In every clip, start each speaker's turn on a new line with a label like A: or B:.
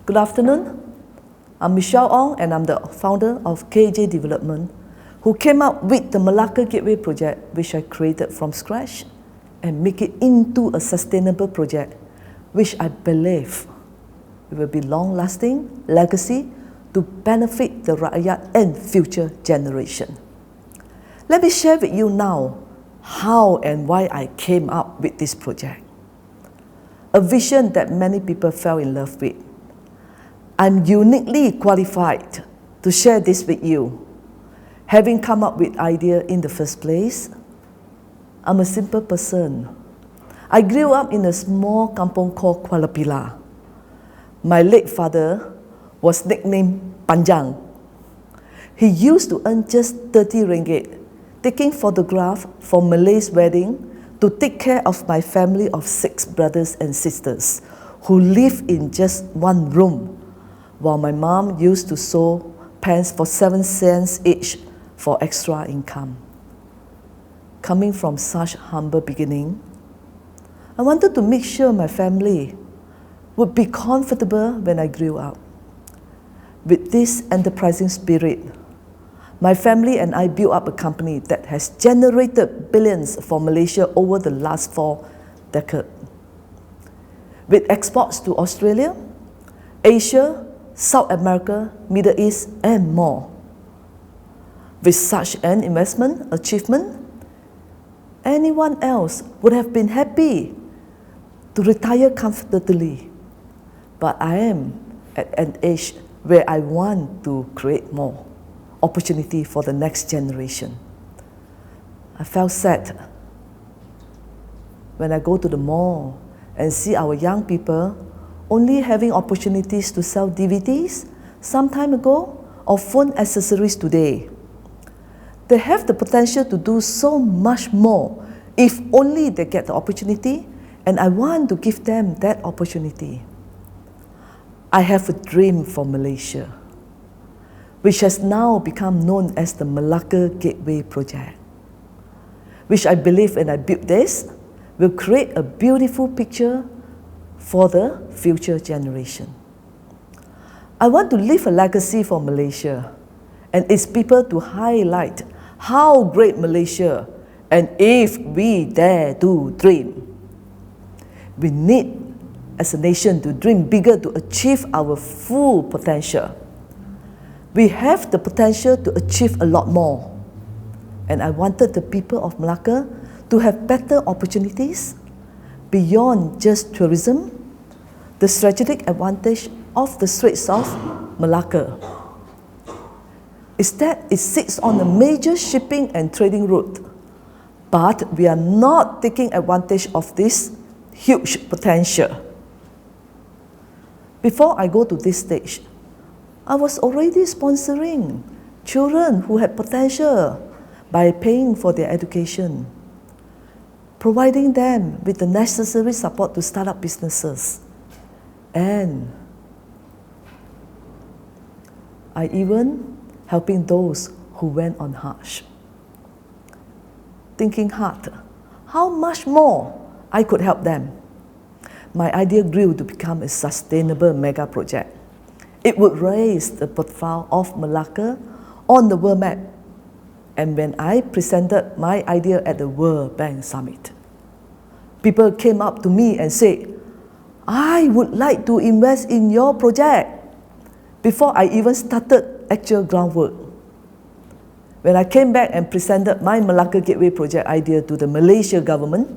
A: Good afternoon. I'm Michelle Ong and I'm the founder of KJ Development, who came up with the Melaka Gateway project, which I created from scratch and make it into a sustainable project, which I believe it will be long-lasting legacy to benefit the rakyat and future generation. Let me share with you now how and why I came up with this project. A vision that many people fell in love with. I'm uniquely qualified to share this with you. Having come up with the idea in the first place, I'm a simple person. I grew up in a small kampong called Kuala Pilar. My late father was nicknamed Panjang. He used to earn just 30 ringgit, taking photographs for Malay's wedding to take care of my family of 6 brothers and sisters who live in just one room, while my mom used to sew pants for 7 cents each for extra income. Coming from such humble beginning, I wanted to make sure my family would be comfortable when I grew up. With this enterprising spirit, my family and I built up a company that has generated billions for Malaysia over the last 4 decades. With exports to Australia, Asia, South America, Middle East, and more. With such an investment achievement, anyone else would have been happy to retire comfortably. But I am at an age where I want to create more opportunity for the next generation. I felt sad when I go to the mall and see our young people only having opportunities to sell DVDs some time ago or phone accessories today. They have the potential to do so much more if only they get the opportunity, and I want to give them that opportunity. I have a dream for Malaysia, which has now become known as the Melaka Gateway project, which I believe when I build this will create a beautiful picture for the future generation. I want to leave a legacy for Malaysia and its people to highlight how great Malaysia, and if we dare to dream. We need as a nation to dream bigger to achieve our full potential. We have the potential to achieve a lot more. And I wanted the people of Melaka to have better opportunities beyond just tourism, the strategic advantage of the Straits of Malacca is that it sits on a major shipping and trading route, but we are not taking advantage of this huge potential. Before I go to this stage, I was already sponsoring children who had potential by paying for their education, providing them with the necessary support to start up businesses. And I even helping those who went on Hajj. Thinking hard, how much more I could help them. My idea grew to become a sustainable mega project. It would raise the profile of Melaka on the world map. And when I presented my idea at the World Bank Summit, people came up to me and said, I would like to invest in your project, before I even started actual groundwork. When I came back and presented my Melaka Gateway project idea to the Malaysia government,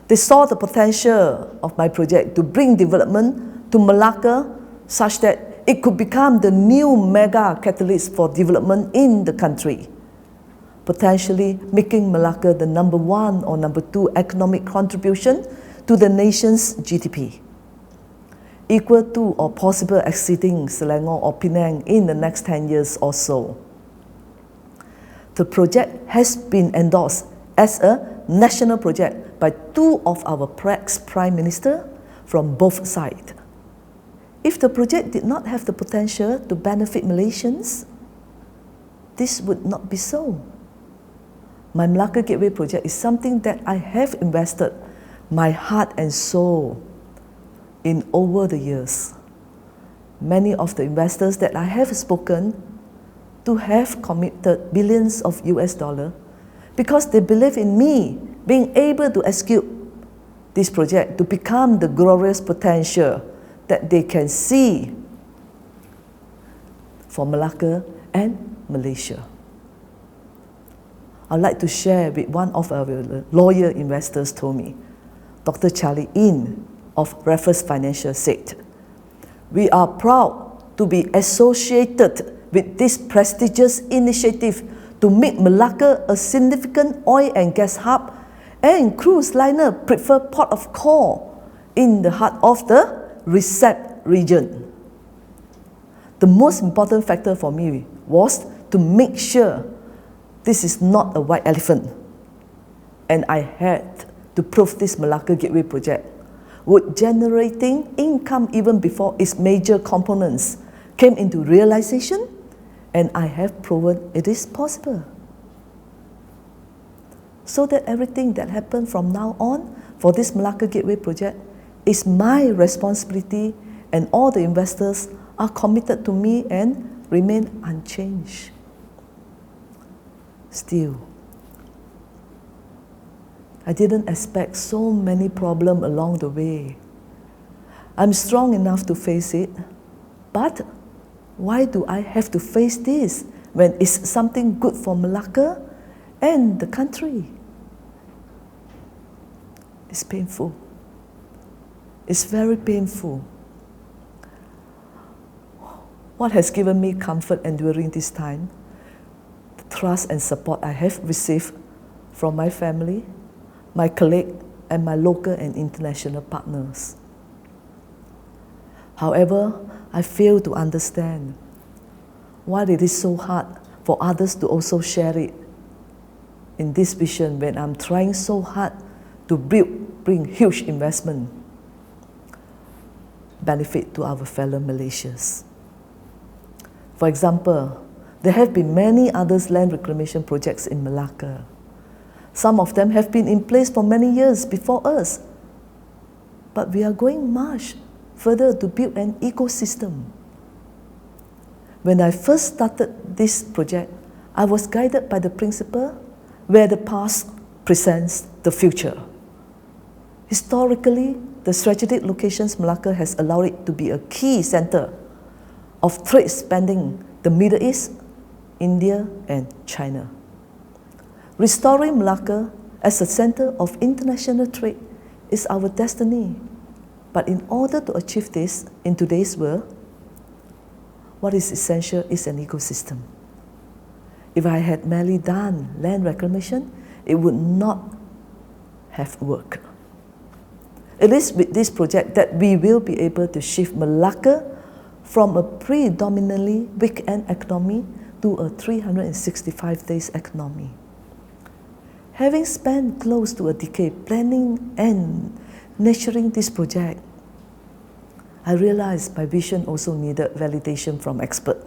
A: they saw the potential of my project to bring development to Melaka such that it could become the new mega catalyst for development in the country, potentially making Melaka the number 1 or number 2 economic contribution to the nation's GDP, equal to or possible exceeding Selangor or Penang in the next 10 years or so. The project has been endorsed as a national project by 2 of our ex-prime ministers from both sides. If the project did not have the potential to benefit Malaysians, this would not be so. My Melaka Gateway project is something that I have invested my heart and soul in over the years. Many of the investors that I have spoken to have committed billions of US dollars because they believe in me being able to execute this project to become the glorious potential that they can see for Melaka and Malaysia. I'd like to share with one of our loyal investors told me, Dr. Charlie In of Raffles Financial said, "We are proud to be associated with this prestigious initiative to make Melaka a significant oil and gas hub and cruise liner preferred port of call in the heart of the RCEP region." The most important factor for me was to make sure this is not a white elephant, and I had to prove this Melaka Gateway project would generating income even before its major components came into realization, and I have proven it is possible. So that everything that happened from now on for this Melaka Gateway project is my responsibility, and all the investors are committed to me and remain unchanged. Still, I didn't expect so many problems along the way. I'm strong enough to face it, but why do I have to face this when it's something good for Melaka and the country? It's painful. It's very painful. What has given me comfort enduring this time? The trust and support I have received from my family, my colleague, and my local and international partners. However, I fail to understand why it is so hard for others to also share it in this vision when I'm trying so hard to bring huge investment benefit to our fellow Malaysians. For example, there have been many other land reclamation projects in Melaka. Some of them have been in place for many years before us, but we are going much further to build an ecosystem. When I first started this project, I was guided by the principle where the past presents the future. Historically, the strategic locations Melaka has allowed it to be a key center of trade spanning the Middle East, India, and China. Restoring Melaka as a center of international trade is our destiny. But in order to achieve this in today's world, what is essential is an ecosystem. If I had merely done land reclamation, it would not have worked. It is with this project that we will be able to shift Melaka from a predominantly weekend economy to a 365 days economy. Having spent close to a decade planning and nurturing this project, I realized my vision also needed validation from experts.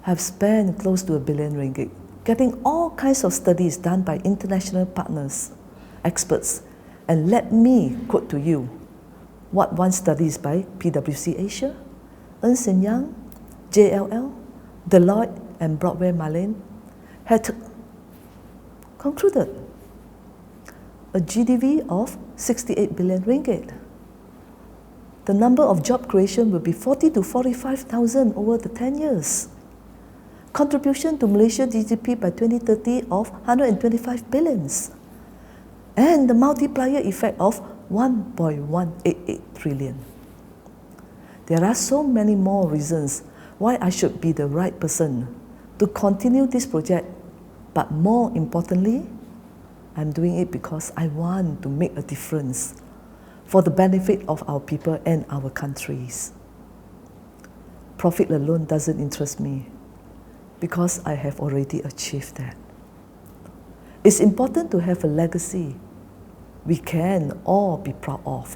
A: I've spent close to R1 billion getting all kinds of studies done by international partners, experts, and let me quote to you what one studies by PwC Asia, Ernst & Young, JLL, Deloitte, and Broadway Marlin had concluded. A GDP of 68 billion ringgit. The number of job creation will be 40 to 45,000 over the 10 years. Contribution to Malaysia GDP by 2030 of 125 billions. And the multiplier effect of 1.188 trillion. There are so many more reasons why I should be the right person to continue this project, but more importantly, I'm doing it because I want to make a difference for the benefit of our people and our countries. Profit alone doesn't interest me because I have already achieved that. It's important to have a legacy we can all be proud of.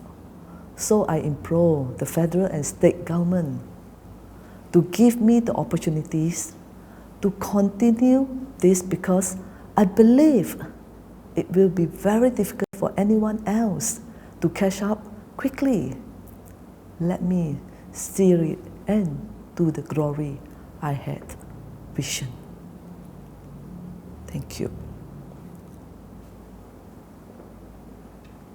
A: So I implore the federal and state government to give me the opportunities to continue this, because I believe it will be very difficult for anyone else to catch up quickly. Let me steer it and to the glory I had vision. Thank you.